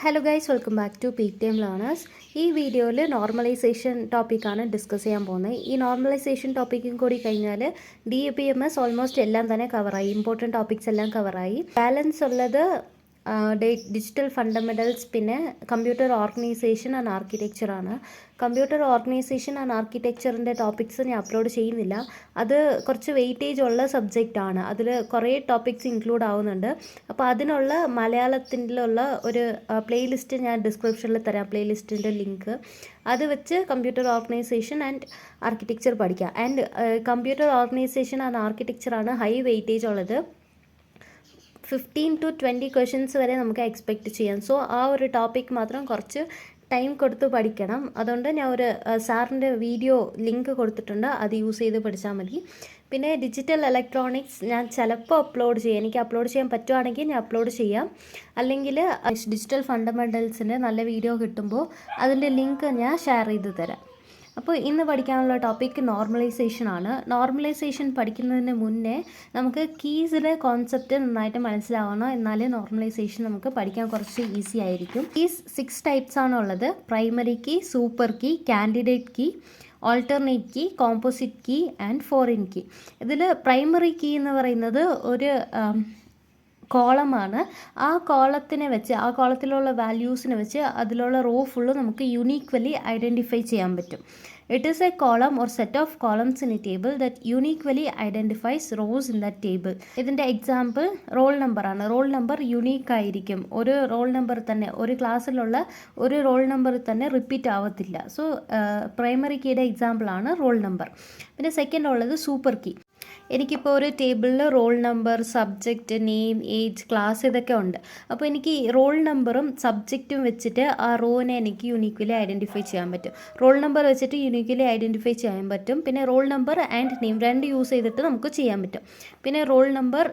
Hello guys, welcome back to Peak Time Learners. ഈ വീഡിയോയിൽ normalisation ടോപ്പിക്കാണ് ഡിസ്കസ് ചെയ്യാൻ പോകുന്നത്. ഈ നോർമലൈസേഷൻ ടോപ്പിക്കും കൂടി കഴിഞ്ഞാൽ DAPMS ഓൾമോസ്റ്റ് എല്ലാം തന്നെ കവറായി, ഇമ്പോർട്ടൻറ്റ് ടോപ്പിക്സ് എല്ലാം കവറായി. ബാലൻസ് ഉള്ളത് ഡിജിറ്റൽ ഫണ്ടമെൻ്റൽസ്, പിന്നെ കമ്പ്യൂട്ടർ ഓർഗനൈസേഷൻ ആൻഡ് ആർക്കിടെക്ചറാണ്. കമ്പ്യൂട്ടർ ഓർഗനൈസേഷൻ ആൻഡ് ആർക്കിടെക്ചറിൻ്റെ ടോപ്പിക്സ് ഞാൻ അപ്ലോഡ് ചെയ്യുന്നില്ല. അത് കുറച്ച് വെയിറ്റേജ് ഉള്ള സബ്ജക്റ്റാണ്. അതിൽ കുറേ ടോപ്പിക്സ് ഇൻക്ലൂഡ് ആവുന്നുണ്ട്. അപ്പോൾ അതിനുള്ള മലയാളത്തിലുള്ള ഒരു പ്ലേലിസ്റ്റ് ഞാൻ ഡിസ്ക്രിപ്ഷനിൽ തരാം, പ്ലേലിസ്റ്റിൻ്റെ ലിങ്ക്. അത് വെച്ച് കമ്പ്യൂട്ടർ ഓർഗനൈസേഷൻ ആൻഡ് ആർക്കിടെക്ചർ പഠിക്കാം. ആൻഡ് കമ്പ്യൂട്ടർ ഓർഗനൈസേഷൻ ആൻഡ് ആർക്കിടെക്ചറാണ് ഹൈ വെയിറ്റേജ് ഉള്ളത്. 15 to 20 ക്വസ്റ്റ്യൻസ് വരെ നമുക്ക് എക്സ്പെക്റ്റ് ചെയ്യാം. സോ ആ ഒരു ടോപ്പിക് മാത്രം കുറച്ച് ടൈം കൊടുത്ത് പഠിക്കണം. അതുകൊണ്ട് ഞാൻ ഒരു സാറിൻ്റെ വീഡിയോ ലിങ്ക് കൊടുത്തിട്ടുണ്ട്, അത് യൂസ് ചെയ്ത് പഠിച്ചാൽ മതി. പിന്നെ ഡിജിറ്റൽ ഇലക്ട്രോണിക്സ് ഞാൻ ചിലപ്പോൾ അപ്ലോഡ് ചെയ്യാം, എനിക്ക് അപ്ലോഡ് ചെയ്യാൻ പറ്റുവാണെങ്കിൽ ഞാൻ അപ്ലോഡ് ചെയ്യാം. അല്ലെങ്കിൽ ഡിജിറ്റൽ ഫണ്ടമെൻ്റൽസിൻ്റെ നല്ല വീഡിയോ കിട്ടുമ്പോൾ അതിൻ്റെ ലിങ്ക് ഞാൻ ഷെയർ ചെയ്ത് തരാം. അപ്പോൾ ഇന്ന് പഠിക്കാനുള്ള ടോപ്പിക് നോർമലൈസേഷൻ ആണ്. നോർമലൈസേഷൻ പഠിക്കുന്നതിന് മുന്നേ നമുക്ക് കീസിലെ കോൺസെപ്റ്റ് നന്നായിട്ട് മനസ്സിലാവണം, എന്നാലേ നോർമലൈസേഷൻ നമുക്ക് പഠിക്കാൻ കുറച്ച് ഈസി ആയിരിക്കും. കീസ് 6 ടൈപ്സ് ആണ് ഉള്ളത്: primary key, super key, candidate key, alternate key, composite key and foreign key. ഇതിൽ പ്രൈമറി കീ എന്ന് പറയുന്നത് ഒരു കോളമാണ്. ആ കോളത്തിനെ വെച്ച്, ആ കോളത്തിലുള്ള വാല്യൂസിനെ വെച്ച് അതിലുള്ള റോ ഫുള്ള് നമുക്ക് യുണീക്വലി ഐഡൻറ്റിഫൈ ചെയ്യാൻ പറ്റും. It is a column or set of columns in a table that uniquely identifies rows in that table. ഇതിൻ്റെ എക്സാമ്പിൾ റോൾ നമ്പറാണ്. റോൾ നമ്പർ യുണീക്ക് ആയിരിക്കും. ഒരു റോൾ നമ്പർ തന്നെ, ഒരു ക്ലാസ്സിലുള്ള ഒരു റോൾ നമ്പർ തന്നെ റിപ്പീറ്റ് ആവത്തില്ല. സോ പ്രൈമറി കീയുടെ എക്സാമ്പിളാണ് റോൾ നമ്പർ. പിന്നെ സെക്കൻഡ് ഉള്ളത് സൂപ്പർ കീ. എനിക്കിപ്പോൾ ഒരു ടേബിളിൽ roll number, subject, name, age, class ഇതൊക്കെ ഉണ്ട്. അപ്പോൾ എനിക്ക് റോൾ നമ്പറും സബ്ജക്റ്റും വെച്ചിട്ട് ആ റോനെ എനിക്ക് യുണീക്വലി ഐഡൻറ്റിഫൈ ചെയ്യാൻ പറ്റും. റോൾ നമ്പർ വെച്ചിട്ട് യുണീക്വലി ഐഡൻറ്റിഫൈ ചെയ്യാൻ പറ്റും. പിന്നെ റോൾ നമ്പർ ആൻഡ് നെയിം രണ്ട് യൂസ് ചെയ്തിട്ട് നമുക്ക് ചെയ്യാൻ പറ്റും. പിന്നെ റോൾ നമ്പർ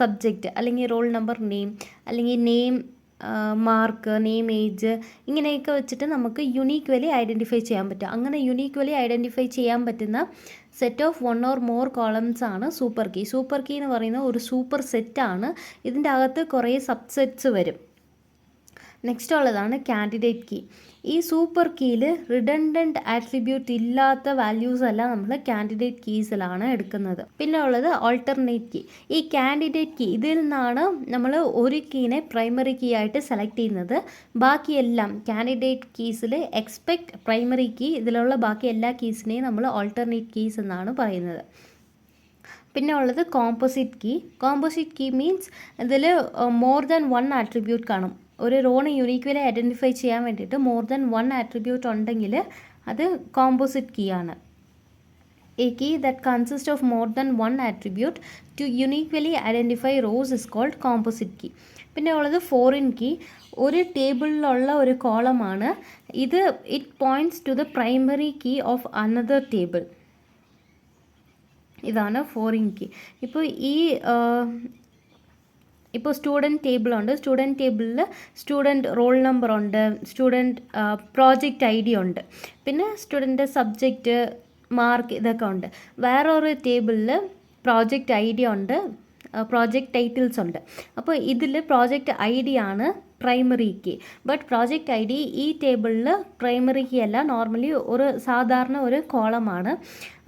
സബ്ജക്റ്റ്, അല്ലെങ്കിൽ റോൾ നമ്പർ നെയിം, അല്ലെങ്കിൽ നെയിം മാർക്ക്, നെയിം, ഏജ്, ഇങ്ങനെയൊക്കെ വെച്ചിട്ട് നമുക്ക് യുണീക്വലി ഐഡൻറ്റിഫൈ ചെയ്യാൻ പറ്റും. അങ്ങനെ യുണീക്വലി ഐഡൻറ്റിഫൈ ചെയ്യാൻ പറ്റുന്ന set of 1 or more columns ആണ് സൂപ്പർ കീ. സൂപ്പർ കീ എന്ന് പറയുന്നത് ഒരു സൂപ്പർ സെറ്റാണ്. ഇതിൻ്റെ അകത്ത് കുറേ സബ്സെറ്റ്സ് വരും. നെക്സ്റ്റ് ഉള്ളതാണ് കാൻഡിഡേറ്റ് കീ. ഈ സൂപ്പർ കീയിൽ റിഡൻഡൻറ്റ് ആട്രിബ്യൂട്ട് ഇല്ലാത്ത വാല്യൂസ് എല്ലാം നമ്മൾ കാൻഡിഡേറ്റ് കീസിലാണ് എടുക്കുന്നത്. പിന്നെ ഉള്ളത് ഓൾട്ടർനേറ്റ് കീ. ഈ കാൻഡിഡേറ്റ് കീ, ഇതിൽ നിന്നാണ് നമ്മൾ ഒരു കീനെ പ്രൈമറി കീ ആയിട്ട് സെലക്ട് ചെയ്യുന്നത്. ബാക്കിയെല്ലാം കാൻഡിഡേറ്റ് കീസിൽ എക്സ്പെക്ട് പ്രൈമറി കീ, ഇതിലുള്ള ബാക്കി എല്ലാ കീസിനെയും നമ്മൾ ഓൾട്ടർനേറ്റ് കീസ് എന്നാണ് പറയുന്നത്. പിന്നെ ഉള്ളത് composite key. Composite key means ഇതിൽ മോർ ദാൻ 1 ആട്രിബ്യൂട്ട് കാണും. ഒരു റോനെ യുണീക്വലി ഐഡൻറ്റിഫൈ ചെയ്യാൻ വേണ്ടിയിട്ട് മോർ ദാൻ 1 ആട്രിബ്യൂട്ട് ഉണ്ടെങ്കിൽ അത് കോമ്പോസിറ്റ് കീ ആണ്. A key that consist of more than 1 attribute to uniquely identify rows is called composite key. പിന്നെ ഉള്ളത് ഫോറിൻ കീ. ഒരു ടേബിളിലുള്ള ഒരു കോളമാണ് ഇത്. It points to the primary key of another table. ഇതാണ് ഫോറിൻ കീ. ഇപ്പോൾ സ്റ്റുഡൻറ്റ് ടേബിളുണ്ട്. സ്റ്റുഡൻറ്റ് ടേബിളിൽ സ്റ്റുഡൻറ്റ് റോൾ നമ്പർ ഉണ്ട്, സ്റ്റുഡൻറ്റ് പ്രോജക്റ്റ് ID ഉണ്ട്, പിന്നെ സ്റ്റുഡൻറ്റ് സബ്ജക്റ്റ്, മാർക്ക്, ഇതൊക്കെ ഉണ്ട്. വേറൊരു ടേബിളിൽ പ്രോജക്റ്റ് ID ഉണ്ട്, പ്രോജക്റ്റ് ടൈറ്റിൽസ് ഉണ്ട്. അപ്പോൾ ഇതിൽ പ്രോജക്റ്റ് ID ആണ് primary key. But project ID ഈ ടേബിളിൽ പ്രൈമറി കീ അല്ല, നോർമലി ഒരു സാധാരണ ഒരു കോളമാണ്.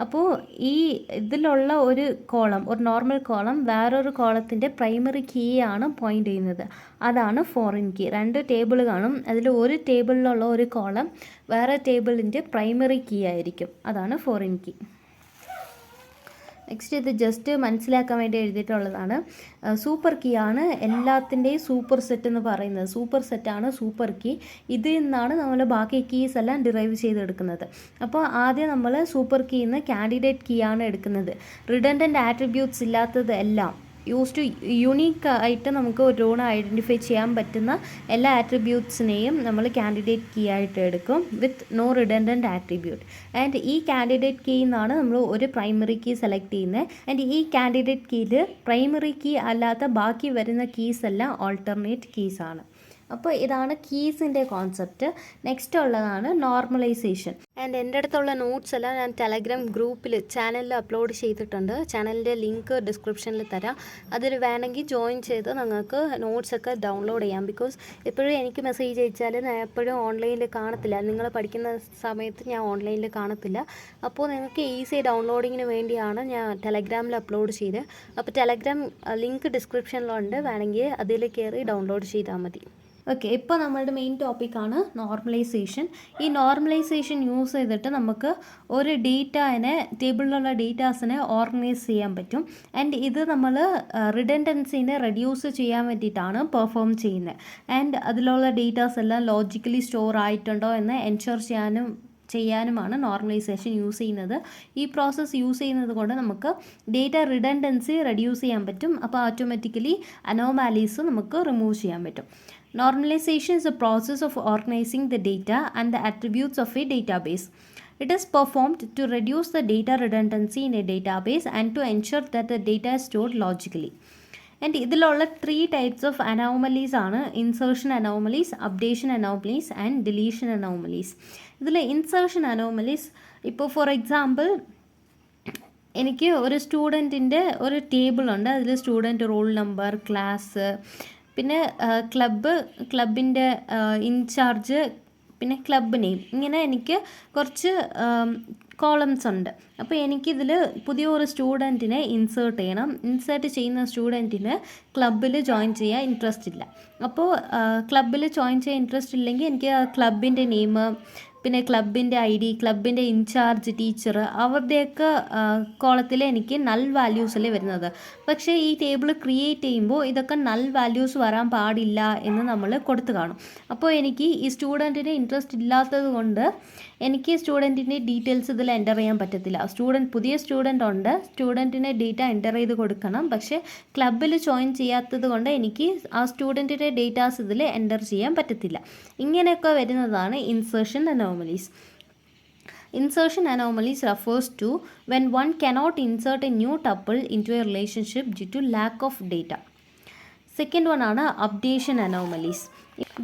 അപ്പോൾ ഈ ഇതിലുള്ള ഒരു കോളം, ഒരു നോർമൽ കോളം വേറൊരു കോളത്തിൻ്റെ പ്രൈമറി കീയാണ് പോയിൻ്റ് ചെയ്യുന്നത്. അതാണ് ഫോറിൻ കീ. 2 ടേബിൾ കാണും, അതിൽ ഒരു ടേബിളിലുള്ള ഒരു കോളം വേറെ ടേബിളിൻ്റെ പ്രൈമറി കീ ആയിരിക്കും. അതാണ് ഫോറിൻ കീ. നെക്സ്റ്റ്, ഇത് ജസ്റ്റ് മനസ്സിലാക്കാൻ വേണ്ടി എഴുതിയിട്ടുള്ളതാണ്. സൂപ്പർ കീ ആണ് എല്ലാത്തിൻ്റെയും സൂപ്പർ സെറ്റ് എന്ന് പറയുന്നത്. സൂപ്പർ സെറ്റാണ് സൂപ്പർ കീ. ഇതിൽ നിന്നാണ് നമ്മൾ ബാക്കി കീസ് എല്ലാം ഡിറൈവ് ചെയ്തെടുക്കുന്നത്. അപ്പോൾ ആദ്യം നമ്മൾ സൂപ്പർ കീയിൽ നിന്ന് കാൻഡിഡേറ്റ് കീ ആണ് എടുക്കുന്നത്. റിഡൻഡൻറ്റ് ആട്രിബ്യൂട്ട്സ് ഇല്ലാത്തത് എല്ലാം യുണീക്ക് ആയിട്ട് നമുക്ക് ഒരു റോനെ ഐഡൻറ്റിഫൈ ചെയ്യാൻ പറ്റുന്ന എല്ലാ ആട്രിബ്യൂട്ട്സിനെയും നമ്മൾ കാൻഡിഡേറ്റ് കീ ആയിട്ട് എടുക്കും, with no redundant attribute. And ഈ കാൻഡിഡേറ്റ് കീയിൽ നിന്നാണ് നമ്മൾ ഒരു പ്രൈമറി കീ സെലക്ട് ചെയ്യുന്നത്. ആൻഡ് ഈ കാൻഡിഡേറ്റ് കീയിൽ പ്രൈമറി കീ അല്ലാത്ത ബാക്കി വരുന്ന കീസ് എല്ലാം ഓൾട്ടർനേറ്റ് കീസാണ്. അപ്പോൾ ഇതാണ് കീസിൻ്റെ കോൺസെപ്റ്റ്. നെക്സ്റ്റ് ഉള്ളതാണ് നോർമലൈസേഷൻ. ആൻഡ് എൻ്റെ അടുത്തുള്ള നോട്ട്സ് എല്ലാം ഞാൻ ടെലഗ്രാം ഗ്രൂപ്പിൽ ചാനലിൽ അപ്ലോഡ് ചെയ്തിട്ടുണ്ട്. ചാനലിൻ്റെ ലിങ്ക് ഡിസ്ക്രിപ്ഷനിൽ തരാം. അതിൽ വേണമെങ്കിൽ ജോയിൻ ചെയ്ത് നിങ്ങൾക്ക് നോട്ട്സൊക്കെ ഡൗൺലോഡ് ചെയ്യാം. ബിക്കോസ് എപ്പോഴും എനിക്ക് മെസ്സേജ് അയച്ചാൽ ഞാൻ എപ്പോഴും ഓൺലൈനിൽ കാണത്തില്ല. നിങ്ങൾ പഠിക്കുന്ന സമയത്ത് ഞാൻ ഓൺലൈനിൽ കാണത്തില്ല. അപ്പോൾ നിങ്ങൾക്ക് ഈസി ഡൗൺലോഡിങ്ങിന് വേണ്ടിയാണ് ഞാൻ ടെലഗ്രാമിൽ അപ്ലോഡ് ചെയ്ത്. അപ്പോൾ ടെലഗ്രാം ലിങ്ക് ഡിസ്ക്രിപ്ഷനിലുണ്ട്. വേണമെങ്കിൽ അതിൽ കയറി ഡൗൺലോഡ് ചെയ്താൽ മതി. ഓക്കെ, ഇപ്പോൾ നമ്മളുടെ മെയിൻ ടോപ്പിക്കാണ് നോർമലൈസേഷൻ. ഈ നോർമലൈസേഷൻ യൂസ് ചെയ്തിട്ട് നമുക്ക് ഒരു ഡേറ്റാനെ, ടേബിളിലുള്ള ഡേറ്റാസിനെ ഓർഗനൈസ് ചെയ്യാൻ പറ്റും. ആൻഡ് ഇത് നമ്മൾ റിഡൻഡൻസിനെ റെഡ്യൂസ് ചെയ്യാൻ വേണ്ടിയിട്ടാണ് പെർഫോം ചെയ്യുന്നത്. ആൻഡ് അതിലുള്ള ഡേറ്റാസ് എല്ലാം ലോജിക്കലി സ്റ്റോർ ആയിട്ടുണ്ടോ എന്ന് എൻഷുർ ചെയ്യാനുമാണ് നോർമലൈസേഷൻ യൂസ് ചെയ്യുന്നത്. ഈ പ്രോസസ്സ് യൂസ് ചെയ്യുന്നത് കൊണ്ട് നമുക്ക് ഡേറ്റ റിഡൻഡൻസി റെഡ്യൂസ് ചെയ്യാൻ പറ്റും. അപ്പോൾ ഓട്ടോമാറ്റിക്കലി അനോമാലീസ് നമുക്ക് റിമൂവ് ചെയ്യാൻ പറ്റും. Normalization is a process of organizing the data and the attributes of a database. It is performed to reduce the data redundancy in a database and to ensure that the data is stored logically. And ഇതിലുള്ള 3 types of anomalies ആണ്: insertion anomalies, updation anomalies and deletion anomalies. ഇതിൽ insertion anomalies, ഇപ്പോൾ for example എനിക്ക് ഒരു സ്റ്റുഡൻറ്റിൻ്റെ ഒരു ടേബിളുണ്ട്. അതിൽ student roll number, class, പിന്നെ ക്ലബിൻ്റെ ഇൻചാർജ്, പിന്നെ ക്ലബ് നെയിം, ഇങ്ങനെ എനിക്ക് കുറച്ച് കോളംസ് ഉണ്ട്. അപ്പോൾ എനിക്കിതിൽ പുതിയ ഒരു സ്റ്റുഡൻറ്റിനെ ഇൻസേർട്ട് ചെയ്യണം. ഇൻസേർട്ട് ചെയ്യുന്ന സ്റ്റുഡൻറ്റിന് ക്ലബിൽ ജോയിൻ ചെയ്യാൻ ഇൻട്രസ്റ്റ് ഇല്ല. അപ്പോൾ ക്ലബിൽ ജോയിൻ ചെയ്യാൻ ഇൻട്രസ്റ്റ് ഇല്ലെങ്കിൽ എനിക്ക് ക്ലബിൻ്റെ നെയിം, പിന്നെ ക്ലബിൻ്റെ ID, ക്ലബിൻ്റെ ഇൻചാർജ് ടീച്ചർ, അവരുടെയൊക്കെ കോളത്തിൽ എനിക്ക് നൾ വാല്യൂസല്ലേ വരുന്നത്. പക്ഷേ ഈ ടേബിൾ ക്രിയേറ്റ് ചെയ്യുമ്പോൾ ഇതൊക്കെ നൾ വാല്യൂസ് വരാൻ പാടില്ല എന്ന് നമ്മൾ കൊടുത്തു കാണും. അപ്പോൾ എനിക്ക് ഈ സ്റ്റുഡൻറ്റിന് ഇൻട്രസ്റ്റ് ഇല്ലാത്തത് കൊണ്ട് എനിക്ക് സ്റ്റുഡൻറ്റിൻ്റെ ഡീറ്റെയിൽസ് ഇതിൽ എൻ്റർ ചെയ്യാൻ പറ്റത്തില്ല. പുതിയ സ്റ്റുഡൻ്റ് ഉണ്ട്, സ്റ്റുഡൻറ്റിനെ ഡേറ്റ എൻ്റർ ചെയ്ത് കൊടുക്കണം. പക്ഷേ ക്ലബിൽ ജോയിൻ ചെയ്യാത്തത് കൊണ്ട് എനിക്ക് ആ സ്റ്റുഡൻറ്റിൻ്റെ ഡേറ്റാസ് ഇതിൽ എൻ്റർ ചെയ്യാൻ പറ്റത്തില്ല. ഇങ്ങനെയൊക്കെ വരുന്നതാണ് insertion anomalies. Insertion anomalies refers to when one cannot insert a new tuple into a relationship due to lack of data. Second one ആണ് updation anomalies.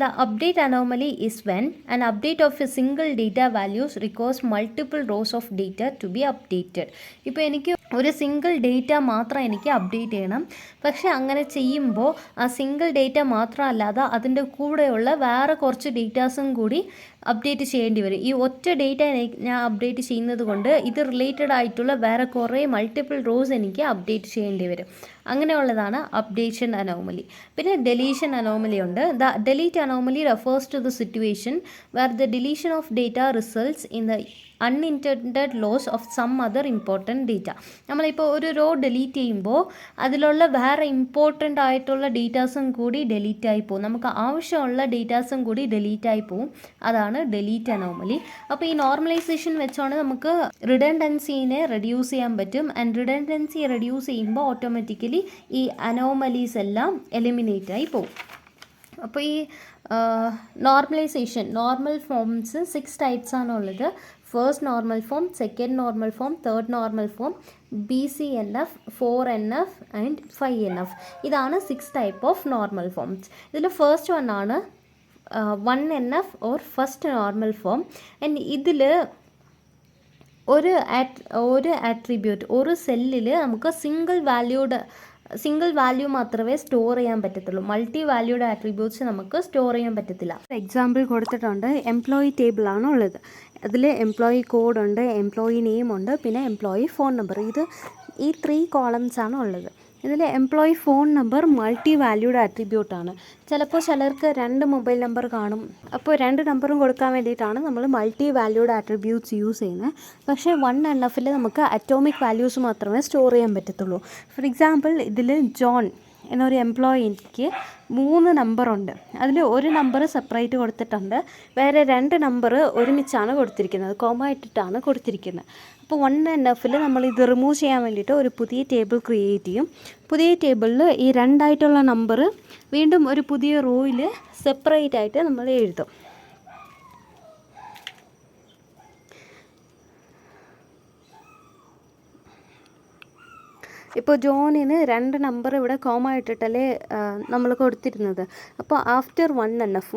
The update anomaly is when an update of a single data values requires multiple rows of data to be updated. ഇപ്പോൾ എനിക്ക് ഒരു single data മാത്രം എനിക്ക് update ചെയ്യണം. പക്ഷേ അങ്ങനെ ചെയ്യുമ്പോൾ ആ സിംഗിൾ ഡേറ്റ മാത്രമല്ലാതെ അതിൻ്റെ കൂടെയുള്ള വേറെ കുറച്ച് ഡേറ്റാസും കൂടി അപ്ഡേറ്റ് ചെയ്യേണ്ടി വരും. ഈ ഒറ്റ ഡേറ്റ ഞാൻ അപ്ഡേറ്റ് ചെയ്യുന്നത് കൊണ്ട് ഇത് റിലേറ്റഡ് ആയിട്ടുള്ള വേറെ കുറേ മൾട്ടിപ്പിൾ റോസ് എനിക്ക് അപ്ഡേറ്റ് ചെയ്യേണ്ടി വരും. അങ്ങനെയുള്ളതാണ് അപ്ഡേഷൻ അനോമലി. പിന്നെ ഡെലീഷൻ അനോമലി ഉണ്ട്. The delete anomaly refers to the situation where the deletion of data results in the unintended loss of some other important data. നമ്മളിപ്പോൾ ഒരു റോ ഡിലീറ്റ് ചെയ്യുമ്പോൾ അതിലുള്ള വേറെ ഇമ്പോർട്ടൻ്റ് ആയിട്ടുള്ള ഡേറ്റാസും കൂടി ഡിലീറ്റ് ആയി പോകും. നമുക്ക് ആവശ്യമുള്ള ഡേറ്റാസും കൂടി ഡിലീറ്റ് ആയി പോകും. അതാണ് ഡിലീറ്റ് അനോമലി. അപ്പോൾ ഈ നോർമലൈസേഷൻ വെച്ചോണ്ട് നമുക്ക് റിഡൻഡൻസിനെ റെഡ്യൂസ് ചെയ്യാൻ പറ്റും. ആൻഡ് റിഡൻഡൻസി റെഡ്യൂസ് ചെയ്യുമ്പോൾ ഓട്ടോമാറ്റിക്കലി ഈ അനോമലീസ് എല്ലാം എലിമിനേറ്റ് ആയി പോകും. അപ്പോൾ ഈ നോർമലൈസേഷൻ നോർമൽ ഫോംസ് 6 ടൈപ്സ് ആണുള്ളത്. First normal form, second normal form, third normal form, BCNF, 4NF and 5NF. ഇതാണ് 6 ടൈപ്പ് ഓഫ് നോർമൽ ഫോംസ്. ഇതിൽ ഫസ്റ്റ് വൺ ആണ് 1NF or first normal form. And ഇതിൽ ഒരു ആട്രിബ്യൂട്ട്, ഒരു സെല്ലിൽ നമുക്ക് സിംഗിൾ വാല്യൂ മാത്രമേ സ്റ്റോർ ചെയ്യാൻ പറ്റത്തുള്ളൂ. മൾട്ടി വാല്യൂഡ് ആട്രിബ്യൂട്ട്സ് നമുക്ക് സ്റ്റോർ ചെയ്യാൻ പറ്റത്തില്ല. എക്സാമ്പിൾ കൊടുത്തിട്ടുണ്ട്. എംപ്ലോയി ടേബിളാണ് ഉള്ളത്. അതിൽ എംപ്ലോയി കോഡ് ഉണ്ട്, എംപ്ലോയി നെയിം ഉണ്ട്, പിന്നെ എംപ്ലോയി ഫോൺ നമ്പർ. ഈ 3 കോളംസ് ആണ് ഉള്ളത്. ഇതിൽ employee phone number multi valued ആട്രിബ്യൂട്ടാണ്. ചിലപ്പോൾ ചിലർക്ക് 2 മൊബൈൽ നമ്പർ കാണും. അപ്പോൾ 2 നമ്പറും കൊടുക്കാൻ വേണ്ടിയിട്ടാണ് നമ്മൾ മൾട്ടി വാല്യൂഡ് ആട്രിബ്യൂട്ട്സ് യൂസ് ചെയ്യുന്നത്. പക്ഷേ 1NFൽ നമുക്ക് അറ്റോമിക് വാല്യൂസ് മാത്രമേ സ്റ്റോർ ചെയ്യാൻ പറ്റത്തുള്ളൂ. ഫോർ എക്സാമ്പിൾ ഇതിൽ ജോൺ എന്നൊരു എംപ്ലോയിക്ക് 3 നമ്പറുണ്ട്. അതിൽ ഒരു നമ്പർ സെപ്പറേറ്റ് കൊടുത്തിട്ടുണ്ട്, വേറെ 2 നമ്പർ ഒരുമിച്ചാണ് കൊടുത്തിരിക്കുന്നത്, കോമ ഇട്ടിട്ടാണ് കൊടുത്തിരിക്കുന്നത്. അപ്പോൾ 1NFൽ നമ്മൾ ഇത് റിമൂവ് ചെയ്യാൻ വേണ്ടിയിട്ട് ഒരു പുതിയ ടേബിൾ ക്രിയേറ്റ് ചെയ്യും. പുതിയ ടേബിളിൽ ഈ 2 ആയിട്ടുള്ള നമ്പർ വീണ്ടും ഒരു പുതിയ റോയിൽ സെപ്പറേറ്റ് ആയിട്ട് നമ്മൾ എഴുതും. ഇപ്പോൾ ജോണിന് 2 നമ്പർ ഇവിടെ കോമ ഇട്ടിട്ടല്ലേ നമ്മൾ കൊടുത്തിരുന്നത്. അപ്പോൾ ആഫ്റ്റർ 1NF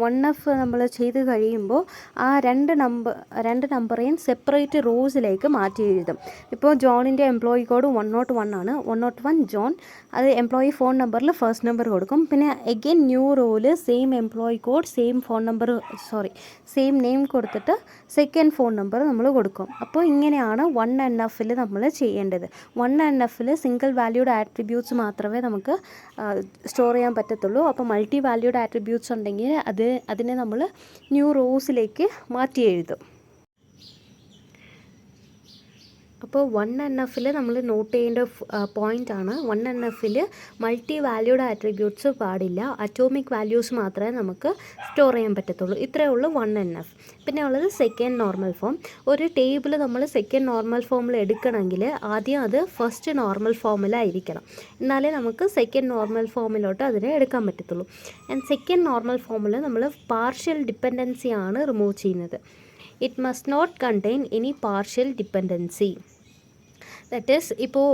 നമ്മൾ ചെയ്ത് കഴിയുമ്പോൾ ആ 2 നമ്പറേയും സെപ്പറേറ്റ് റോസിലേക്ക് മാറ്റി എഴുതും. ഇപ്പോൾ ജോണിൻ്റെ എംപ്ലോയി കോഡ് 101 ആണ്. 101 ജോൺ, അത് എംപ്ലോയി ഫോൺ നമ്പറിൽ ഫസ്റ്റ് നമ്പർ കൊടുക്കും. പിന്നെ again new row same employee code same name കൊടുത്തിട്ട് സെക്കൻഡ് ഫോൺ നമ്പർ നമ്മൾ കൊടുക്കും. അപ്പോൾ ഇങ്ങനെയാണ് 1NFൽ നമ്മൾ ചെയ്യേണ്ടത്. 1NFൽ സിംഗിൾ വാല്യൂഡ് ആട്രിബ്യൂട്ട്സ് മാത്രമേ നമുക്ക് സ്റ്റോർ ചെയ്യാൻ പറ്റത്തുള്ളൂ. അപ്പോൾ മൾട്ടി വാല്യൂഡ് ആട്രിബ്യൂട്ട്സ് ഉണ്ടെങ്കിൽ അതിനെ നമ്മൾ ന്യൂ റോസിലേക്ക് മാറ്റി എഴുതും. അപ്പോൾ 1NFൽ നമ്മൾ നോട്ട് ചെയ്യേണ്ട പോയിൻ്റാണ്, 1NFൽ മൾട്ടി വാല്യൂഡ് ആട്രിബ്യൂട്ട്സ് പാടില്ല, അറ്റോമിക് വാല്യൂസ് മാത്രമേ നമുക്ക് സ്റ്റോർ ചെയ്യാൻ പറ്റത്തുള്ളൂ. ഇത്രയേ ഉള്ളൂ 1NF. പിന്നെ ഉള്ളത് സെക്കൻഡ് നോർമൽ ഫോം. ഒരു ടേബിൾ നമ്മൾ സെക്കൻഡ് നോർമൽ ഫോമിൽ എടുക്കണമെങ്കിൽ ആദ്യം അത് ഫസ്റ്റ് നോർമൽ ഫോമിലായിരിക്കണം, എന്നാലേ നമുക്ക് സെക്കൻഡ് നോർമൽ ഫോമിലോട്ട് അതിനെ എടുക്കാൻ പറ്റത്തുള്ളൂ. ആൻഡ് സെക്കൻഡ് നോർമൽ ഫോമിൽ നമ്മൾ പാർഷ്യൽ ഡിപ്പെൻഡൻസിയാണ് റിമൂവ് ചെയ്യുന്നത്. It must not contain any partial dependency. That is ഇപ്പോൾ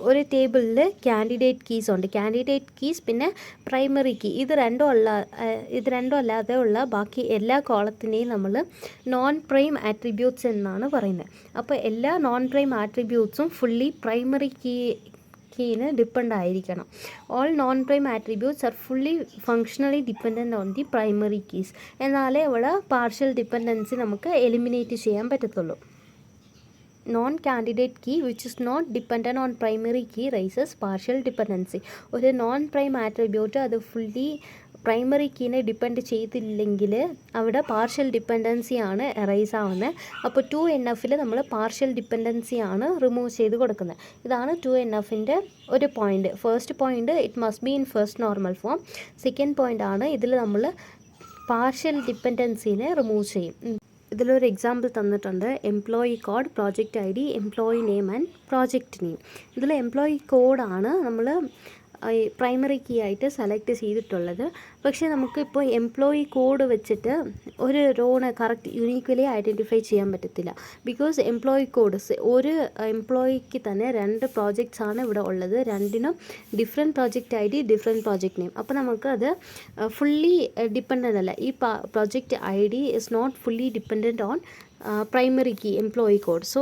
ഒരു ടേബിളിൽ കാൻഡിഡേറ്റ് കീസ് ഉണ്ട്, കാൻഡിഡേറ്റ് കീസ് പിന്നെ പ്രൈമറി കീ, ഇത് രണ്ടും അല്ലാതെ ഉള്ള ബാക്കി എല്ലാ കോളത്തിനെയും നമ്മൾ നോൺ പ്രൈം ആട്രിബ്യൂട്ട്സ് എന്നാണ് പറയുന്നത്. അപ്പോൾ എല്ലാ നോൺ പ്രൈം ആട്രിബ്യൂട്ട്സും ഫുള്ളി പ്രൈമറി കീന് ഡിപ്പെൻഡ് ആയിരിക്കണം. All non prime attributes are fully functionally dependent on the primary keys. എന്നാലേ ഇവിടെ പാർഷ്യൽ ഡിപ്പെൻഡൻസി നമുക്ക് എലിമിനേറ്റ് ചെയ്യാൻ പറ്റത്തുള്ളൂ. Non-candidate key which is not dependent on primary key raises partial dependency. ഒരു non prime attribute അത് fully primary കീനെ depend ചെയ്തില്ലെങ്കിൽ അവിടെ partial ഡിപ്പെൻഡൻസിയാണ് arise ആവുന്നത്. അപ്പോൾ 2NFൽ നമ്മൾ പാർഷ്യൽ ഡിപ്പെൻഡൻസിയാണ് റിമൂവ് ചെയ്ത് കൊടുക്കുന്നത്. ഇതാണ് 2NFൻ്റെ ഒരു point. First point it must be in first normal form. Second point ആണ് ഇതിൽ നമ്മൾ പാർഷ്യൽ ഡിപ്പെൻഡൻസിനെ റിമൂവ് ചെയ്യും. ഇതിലൊരു എക്സാമ്പിൾ തന്നിട്ടുണ്ട്, employee code, project ID, employee name and project name. ഇതിൽ എംപ്ലോയി കോഡാണ് നമ്മൾ പ്രൈമറി കീ ആയിട്ട് സെലക്ട് ചെയ്തിട്ടുള്ളത്. പക്ഷേ നമുക്കിപ്പോൾ എംപ്ലോയി കോഡ് വെച്ചിട്ട് ഒരു റോനെ കറക്റ്റ് യുണീക്വലി ഐഡൻറ്റിഫൈ ചെയ്യാൻ പറ്റത്തില്ല. ബിക്കോസ് എംപ്ലോയി കോഡ് ഒരു എംപ്ലോയിക്ക് തന്നെ 2 പ്രോജക്റ്റ്സ് ആണ് ഇവിടെ ഉള്ളത്, രണ്ടിനും different project ID, different project name. അപ്പോൾ നമുക്കത് ഫുള്ളി ഡിപ്പെൻഡൻ്റ് അല്ല. ഈ project ID is not fully dependent on primary key employee code. So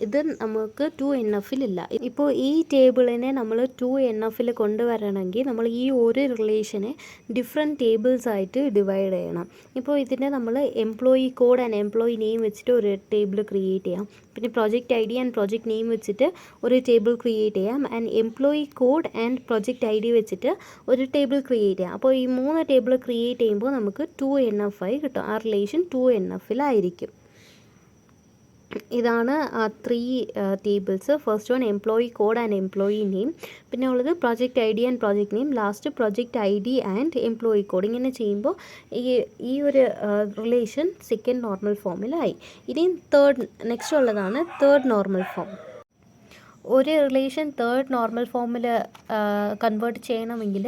ഇത് നമുക്ക് 2NFലില്ല. ഇപ്പോൾ ഈ ടേബിളിനെ നമ്മൾ 2NFൽ കൊണ്ടുവരണമെങ്കിൽ നമ്മൾ ഈ ഒരു റിലേഷനെ ഡിഫറെൻറ്റ് ടേബിൾസ് ആയിട്ട് ഡിവൈഡ് ചെയ്യണം. ഇപ്പോൾ ഇതിനെ നമ്മൾ employee code and employee name വെച്ചിട്ട് ഒരു ടേബിൾ ക്രിയേറ്റ് ചെയ്യാം. പിന്നെ project ID and project name വെച്ചിട്ട് ഒരു ടേബിൾ ക്രിയേറ്റ് ചെയ്യാം. And employee code and project ID വെച്ചിട്ട് ഒരു ടേബിൾ ക്രിയേറ്റ് ചെയ്യാം. അപ്പോൾ ഈ 3 ടേബിൾ ക്രിയേറ്റ് ചെയ്യുമ്പോൾ നമുക്ക് 2NF ആയി കിട്ടും. ആ റിലേഷൻ 2NFലായിരിക്കും. ഇതാണ് 3 tables. First one employee code and employee name, പിന്നെ ഉള്ളത് project ID and project name, last project ID and employee code. ഇങ്ങനെ ചെയ്യുമ്പോൾ ഈ ഒരു റിലേഷൻ സെക്കൻഡ് നോർമൽ ഫോമിലായി. ഇനി നെക്സ്റ്റ് ഉള്ളതാണ് തേർഡ് നോർമൽ ഫോം. ഒരു റിലേഷൻ തേർഡ് നോർമൽ ഫോമിൽ കൺവേർട്ട് ചെയ്യണമെങ്കിൽ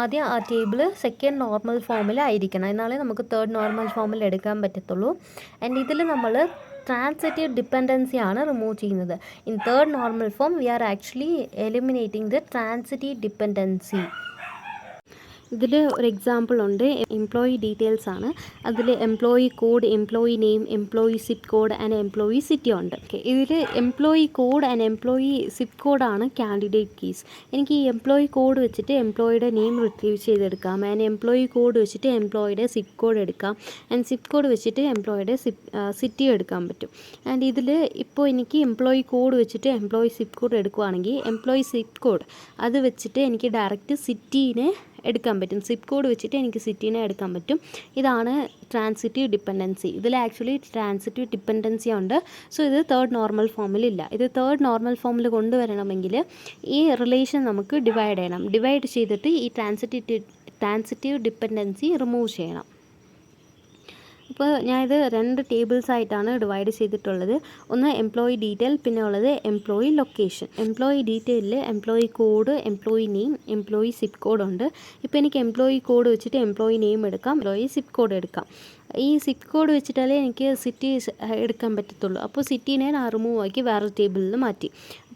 ആദ്യം ആ ടേബിൾ സെക്കൻഡ് നോർമൽ ഫോമിലായിരിക്കണം, എന്നാലേ നമുക്ക് തേർഡ് നോർമൽ ഫോമിൽ എടുക്കാൻ പറ്റത്തുള്ളൂ. ആൻഡ് ഇതിൽ നമ്മൾ ട്രാൻസിറ്റീവ് ഡിപ്പെൻഡൻസി ആണ് റിമൂവ് ചെയ്യുന്നത്. In third normal form we are actually eliminating the transitive dependency. ഇതിൽ ഒരു എക്സാമ്പിൾ ഉണ്ട്, എംപ്ലോയി ഡീറ്റെയിൽസ് ആണ്. അതിൽ employee code, employee name, employee zip code and employee city ഉണ്ട്. ഇതിൽ employee code and employee zip കോഡാണ് കാൻഡിഡേറ്റ് കീസ്. എനിക്ക് ഈ എംപ്ലോയി കോഡ് വെച്ചിട്ട് എംപ്ലോയിയുടെ നെയിം റിട്രീവ് ചെയ്തെടുക്കാം. ആൻഡ് എംപ്ലോയി കോഡ് വെച്ചിട്ട് എംപ്ലോയിയുടെ സിപ്പ് കോഡ് എടുക്കാം. ആൻഡ് സിപ്പ് കോഡ് വെച്ചിട്ട് എംപ്ലോയിയുടെ സിറ്റി എടുക്കാൻ പറ്റും. ആൻഡ് ഇതിൽ ഇപ്പോൾ എനിക്ക് എംപ്ലോയി കോഡ് വെച്ചിട്ട് എംപ്ലോയി സിപ്പ് കോഡ് എടുക്കുകയാണെങ്കിൽ എംപ്ലോയി സിപ്പ് കോഡ് അത് വെച്ചിട്ട് എനിക്ക് ഡയറക്റ്റ് സിറ്റീനെ എടുക്കാൻ പറ്റും. സിപ്പ് കോഡ് വെച്ചിട്ട് എനിക്ക് സിറ്റീനെ എടുക്കാൻ പറ്റും. ഇതാണ് ട്രാൻസിറ്റീവ് ഡിപ്പെൻഡൻസി. ഇതിൽ ആക്ച്വലി ട്രാൻസിറ്റീവ് ഡിപ്പെൻഡൻസി ഉണ്ട്. സോ ഇത് തേർഡ് നോർമൽ ഫോമിലില്ല. ഇത് തേർഡ് നോർമൽ ഫോമിൽ കൊണ്ടുവരണമെങ്കിൽ ഈ റിലേഷൻ നമുക്ക് ഡിവൈഡ് ചെയ്യണം. ഡിവൈഡ് ചെയ്തിട്ട് ഈ ട്രാൻസിറ്റീവ് ഡിപ്പെൻഡൻസി റിമൂവ് ചെയ്യണം. അപ്പോൾ ഞാനിത് 2 ടേബിൾസ് ആയിട്ടാണ് ഡിവൈഡ് ചെയ്തിട്ടുള്ളത്. ഒന്ന് എംപ്ലോയി ഡീറ്റെയിൽ, പിന്നെ ഉള്ളത് എംപ്ലോയി ലൊക്കേഷൻ. എംപ്ലോയി ഡീറ്റെയിലിൽ employee code, employee name, employee zip code ഉണ്ട്. ഇപ്പോൾ എനിക്ക് എംപ്ലോയി കോഡ് വെച്ചിട്ട് എംപ്ലോയി നെയിം എടുക്കാം, എംപ്ലോയി സിപ്പ് കോഡ് എടുക്കാം. ഈ സിപ്പ് കോഡ് വെച്ചിട്ടാലേ എനിക്ക് സിറ്റി എടുക്കാൻ പറ്റത്തുള്ളൂ. അപ്പോൾ സിറ്റീനെ ഞാൻ റിമൂവ് ആക്കി വേറെ ടേബിളിൽ മാറ്റി.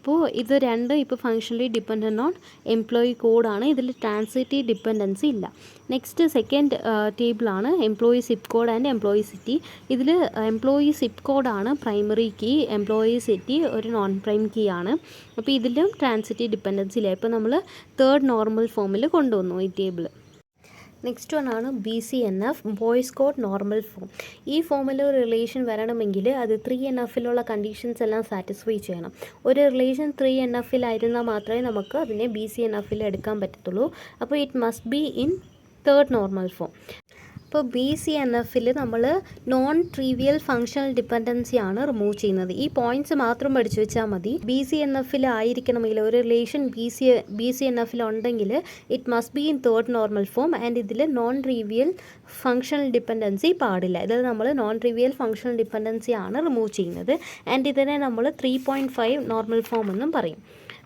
അപ്പോൾ ഇത് രണ്ടും ഇപ്പോൾ ഫങ്ഷണലി ഡിപ്പെൻഡൻ്റ് ഓൺ എംപ്ലോയി കോഡാണ്. ഇതിൽ ട്രാൻസിറ്റീവ് ഡിപ്പെൻഡൻസി ഇല്ല. നെക്സ്റ്റ് സെക്കൻഡ് ടേബിളാണ് employee zip code and employee city. ഇതിൽ എംപ്ലോയി സിപ്പ് കോഡാണ് പ്രൈമറി കീ, എംപ്ലോയി സിറ്റി ഒരു നോൺ പ്രൈം കീ ആണ്. അപ്പോൾ ഇതിലും ട്രാൻസിറ്റീവ് ഡിപ്പെൻഡൻസി ഇല്ല. ഇപ്പോൾ നമ്മൾ തേർഡ് നോർമൽ ഫോമിൽ കൊണ്ടുവന്നു ഈ ടേബിൾ. നെക്സ്റ്റ് വൺ ആണ് BCNF, Boyce Codd normal form. ഈ ഫോമിൽ ഒരു റിലേഷൻ വരണമെങ്കിൽ അത് 3NFലുള്ള കണ്ടീഷൻസ് എല്ലാം സാറ്റിസ്ഫൈ ചെയ്യണം. ഒരു റിലേഷൻ 3NFലായിരുന്നാൽ മാത്രമേ നമുക്ക് അതിനെ BCNFൽ എടുക്കാൻ പറ്റത്തുള്ളൂ. അപ്പോൾ it must be in third normal form. അപ്പോൾ BCNFൽ നമ്മൾ നോൺ ട്രിവിയൽ ഫങ്ഷണൽ ഡിപ്പെൻഡൻസിയാണ് റിമൂവ് ചെയ്യുന്നത്. ഈ പോയിൻറ്റ്സ് മാത്രം പഠിച്ചു വെച്ചാൽ മതി. BCNFൽ ആയിരിക്കണമെങ്കിൽ ഒരു റിലേഷൻ BCNFൽ ഉണ്ടെങ്കിൽ it must be in third normal form and ഇതിൽ നോൺ ട്രിവിയൽ ഫങ്ഷണൽ ഡിപ്പെൻഡൻസി പാടില്ല. ഇതിൽ നമ്മൾ നോൺ ട്രിവിയൽ ഫങ്ഷണൽ ഡിപ്പെൻഡൻസി ആണ് റിമൂവ് ചെയ്യുന്നത്. ആൻഡ് ഇതിനെ നമ്മൾ 3.5 നോർമൽ ഫോം എന്നും പറയും.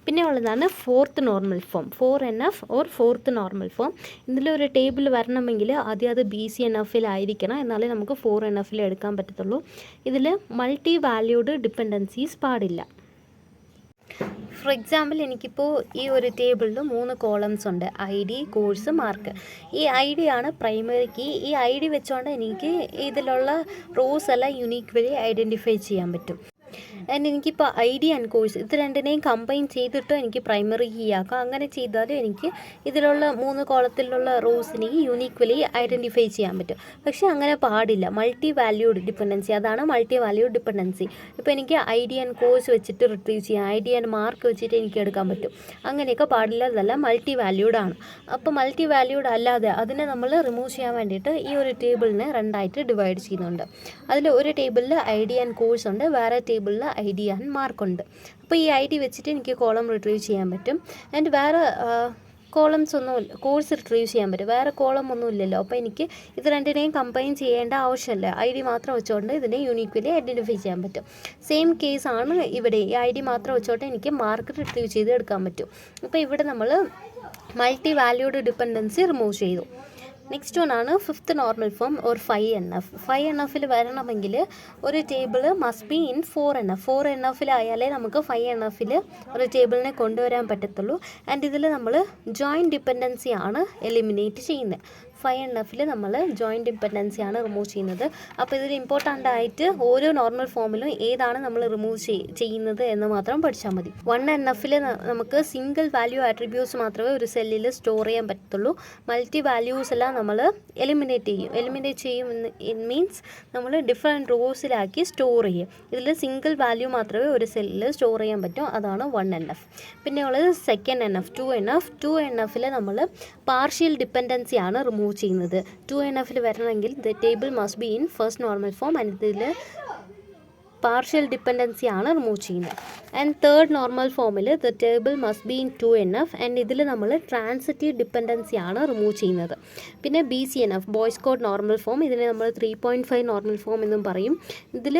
പിന്നെ ഉള്ളതാണ് fourth normal form, 4NF or fourth normal form. ഇതിലൊരു ടേബിൾ വരണമെങ്കിൽ ആദ്യം അത് BCNFലായിരിക്കണം, എന്നാലേ നമുക്ക് 4NFൽ എടുക്കാൻ പറ്റത്തുള്ളൂ. ഇതിൽ മൾട്ടി വാല്യൂഡ് ഡിപ്പെൻഡൻസീസ് പാടില്ല. ഫോർ എക്സാമ്പിൾ എനിക്കിപ്പോൾ ഈ ഒരു ടേബിളിൽ 3 കോളംസ് ഉണ്ട്, ID, കോഴ്സ്, മാർക്ക്. ഈ ID ആണ് പ്രൈമറി കീ. ഈ ID വെച്ചുകൊണ്ട് എനിക്ക് ഇതിലുള്ള റോസ് എല്ലാം യുണീക്ക് വഴി ഐഡൻറ്റിഫൈ ചെയ്യാൻ പറ്റും. ആൻഡ് എനിക്കിപ്പോൾ ID ആൻഡ് കോഴ്സ് ഇത് രണ്ടിനെയും കമ്പൈൻ ചെയ്തിട്ട് എനിക്ക് പ്രൈമറി കീ ആക്കാം. അങ്ങനെ ചെയ്താലും എനിക്ക് ഇതിലുള്ള 3 കോളത്തിലുള്ള റോസിനെ യൂണീക്ക് വഴി ഐഡൻറ്റിഫൈ ചെയ്യാൻ പറ്റും. പക്ഷേ അങ്ങനെ പാടില്ല. മൾട്ടി വാല്യൂഡ് ഡിപ്പെൻഡൻസി, അതാണ് മൾട്ടി വാല്യൂഡ് ഡിപ്പെൻഡൻസി. ഇപ്പോൾ എനിക്ക് ID ആൻഡ് കോഴ്സ് വെച്ചിട്ട് റിട്രീവ് ചെയ്യാം, ID ആൻഡ് മാർക്ക് വെച്ചിട്ട് എനിക്ക് എടുക്കാൻ പറ്റും. അങ്ങനെയൊക്കെ പാടില്ലതല്ല, മൾട്ടി വാല്യൂഡാണ്. അപ്പോൾ മൾട്ടി വാല്യൂഡ് അല്ലാതെ അതിനെ നമ്മൾ റിമൂവ് ചെയ്യാൻ വേണ്ടിയിട്ട് ഈ ഒരു ടേബിളിനെ 2ആയിട്ട് ഡിവൈഡ് ചെയ്യുന്നുണ്ട്. അതിൽ ഒരു ടേബിളിൽ ID ആൻഡ് കോഴ്സ് ഉണ്ട്, വേറെ ടേബിളിൽ ID ആൻഡ് മാർക്കുണ്ട്. അപ്പോൾ ഈ ID വെച്ചിട്ട് എനിക്ക് കോളം റിട്രീവ് ചെയ്യാൻ പറ്റും. ആൻഡ് വേറെ കോളംസ് ഒന്നുമില്ല, കോഴ്സ് റിട്രീവ് ചെയ്യാൻ പറ്റും, വേറെ കോളം ഒന്നും ഇല്ലല്ലോ. അപ്പോൾ എനിക്ക് ഇത് രണ്ടിനെയും കമ്പൈൻ ചെയ്യേണ്ട ആവശ്യമില്ല. ID മാത്രം വെച്ചുകൊണ്ട് ഇതിനെ യൂണീക്വലി ഐഡൻറ്റിഫൈ ചെയ്യാൻ പറ്റും. സെയിം കേസാണ് ഇവിടെ. ഈ ID മാത്രം വെച്ചോട്ട് എനിക്ക് മാർക്ക് റിട്രീവ് ചെയ്ത് എടുക്കാൻ പറ്റും. അപ്പോൾ ഇവിടെ നമ്മൾ മൾട്ടി വാല്യൂഡ് ഡിപ്പെൻഡൻസി റിമൂവ് ചെയ്തു. നെക്സ്റ്റ് വൺ ആണ് fifth normal form or 5NF. 5NFൽ വരണമെങ്കിൽ ഒരു table must be in 4NF. 4NFലായാലേ നമുക്ക് 5NFൽ ഒരു ടേബിളിനെ കൊണ്ടുവരാൻ പറ്റത്തുള്ളൂ. ആൻഡ് ഇതിൽ നമ്മൾ ജോയിൻറ്റ് ഡിപ്പെൻഡൻസി ആണ് എലിമിനേറ്റ് ചെയ്യുന്നത്. 5NFൽ നമ്മൾ ജോയിൻറ്റ് ഡിപ്പെൻഡൻസിയാണ് റിമൂവ് ചെയ്യുന്നത്. അപ്പോൾ ഇതിൽ ഇമ്പോർട്ടൻ്റ് ആയിട്ട് ഓരോ നോർമൽ ഫോമിലും ഏതാണ് നമ്മൾ റിമൂവ് ചെയ്യുന്നത് എന്ന് മാത്രം പഠിച്ചാൽ മതി. 1NFൽ നമുക്ക് സിംഗിൾ വാല്യൂ ആട്രിബ്യൂട്ട്സ് മാത്രമേ ഒരു സെല്ലിൽ സ്റ്റോർ ചെയ്യാൻ പറ്റത്തുള്ളൂ. മൾട്ടി വാല്യൂസ് എല്ലാം നമ്മൾ എലിമിനേറ്റ് ചെയ്യും. ഇറ്റ് മീൻസ് നമ്മൾ ഡിഫറെൻറ്റ് റോസിലാക്കി സ്റ്റോർ ചെയ്യും. ഇതിൽ സിംഗിൾ വാല്യൂ മാത്രമേ ഒരു സെല്ലിൽ സ്റ്റോർ ചെയ്യാൻ പറ്റൂ. അതാണ് 1NF. പിന്നെ ഉള്ളത് സെക്കൻഡ് NF, 2NF. 2NFൽ നമ്മൾ പാർഷ്യൽ ഡിപ്പെൻഡൻസിയാണ് റിമൂവ് ചെയ്യുന്നത്. 2NFൽ വരണമെങ്കിൽ the table must be in first normal form and ഇതിൽ പാർഷ്യൽ ഡിപ്പെൻഡൻസി ആണ് റിമൂവ് ചെയ്യുന്നത്. ആൻഡ് തേർഡ് നോർമൽ ഫോമിൽ the table must be in 2NF and ഇതിൽ നമ്മൾ ട്രാൻസിറ്റീവ് ഡിപ്പെൻഡൻസി ആണ് റിമൂവ് ചെയ്യുന്നത്. പിന്നെ BCNF, Boyce Codd normal form. ഇതിനെ നമ്മൾ 3.5 നോർമൽ ഫോം എന്നും പറയും. ഇതിൽ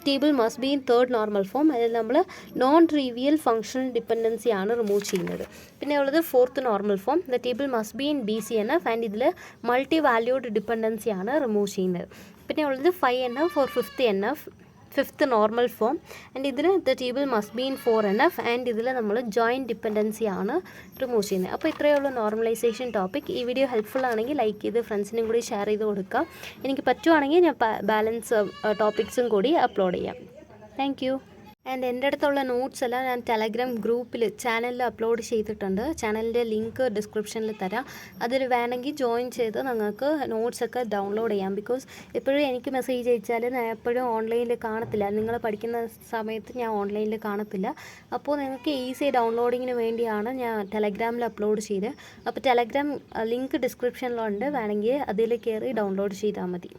table must be in third normal form. അതിൽ നമ്മൾ നോൺ ട്രിവിയൽ ഫങ്ഷണൽ ഡിപ്പെൻഡൻസി ആണ് റിമൂവ് ചെയ്യുന്നത്. പിന്നെ ഉള്ളത് fourth normal form. The table must be in BCNF and ഇതിൽ മൾട്ടി വാല്യൂഡ് ഡിപ്പെൻഡൻസി ആണ് റിമൂവ് ചെയ്യുന്നത്. പിന്നെ ഉള്ളത് 5NF or 5th normal form and ഇതിൽ the table must be in 4NF and ഇതിൽ നമ്മൾ ജോയിൻറ്റ് ഡിപ്പെൻഡൻസി ആണ് റിമൂവ് ചെയ്യുന്നത്. അപ്പോൾ ഇത്രയേ ഉള്ളൂ നോർമലൈസേഷൻ ടോപ്പിക്. ഈ വീഡിയോ ഹെൽപ്ഫുൾ ആണെങ്കിൽ ലൈക്ക് ചെയ്ത് ഫ്രണ്ട്സിനും കൂടി ഷെയർ ചെയ്ത് കൊടുക്കുക. എനിക്ക് പറ്റുവാണെങ്കിൽ ഞാൻ ബാലൻസ് ടോപ്പിക്സും കൂടി അപ്ലോഡ് ചെയ്യാം. Thank you. ആൻഡ് എൻ്റെ അടുത്തുള്ള നോട്ട്സ് എല്ലാം ഞാൻ ടെലഗ്രാം ഗ്രൂപ്പിൽ ചാനലിൽ അപ്ലോഡ് ചെയ്തിട്ടുണ്ട്. ചാനലിൻ്റെ ലിങ്ക് ഡിസ്ക്രിപ്ഷനിൽ തരാം. അതിൽ വേണമെങ്കിൽ ജോയിൻ ചെയ്ത് നിങ്ങൾക്ക് നോട്ട്സൊക്കെ ഡൗൺലോഡ് ചെയ്യാം. ബിക്കോസ് എപ്പോഴും എനിക്ക് മെസ്സേജ് അയച്ചാൽ ഞാൻ എപ്പോഴും ഓൺലൈനിൽ കാണത്തില്ല. നിങ്ങൾ പഠിക്കുന്ന സമയത്ത് ഞാൻ ഓൺലൈനിൽ കാണത്തില്ല. അപ്പോൾ നിങ്ങൾക്ക് ഈസി ഡൗൺലോഡിങ്ങിന് വേണ്ടിയാണ് ഞാൻ ടെലഗ്രാമിൽ അപ്ലോഡ് ചെയ്തത്. അപ്പോൾ ടെലഗ്രാം ലിങ്ക് ഡിസ്ക്രിപ്ഷനിലുണ്ട്, വേണമെങ്കിൽ അതിൽ കയറി ഡൗൺലോഡ് ചെയ്താൽ മതി.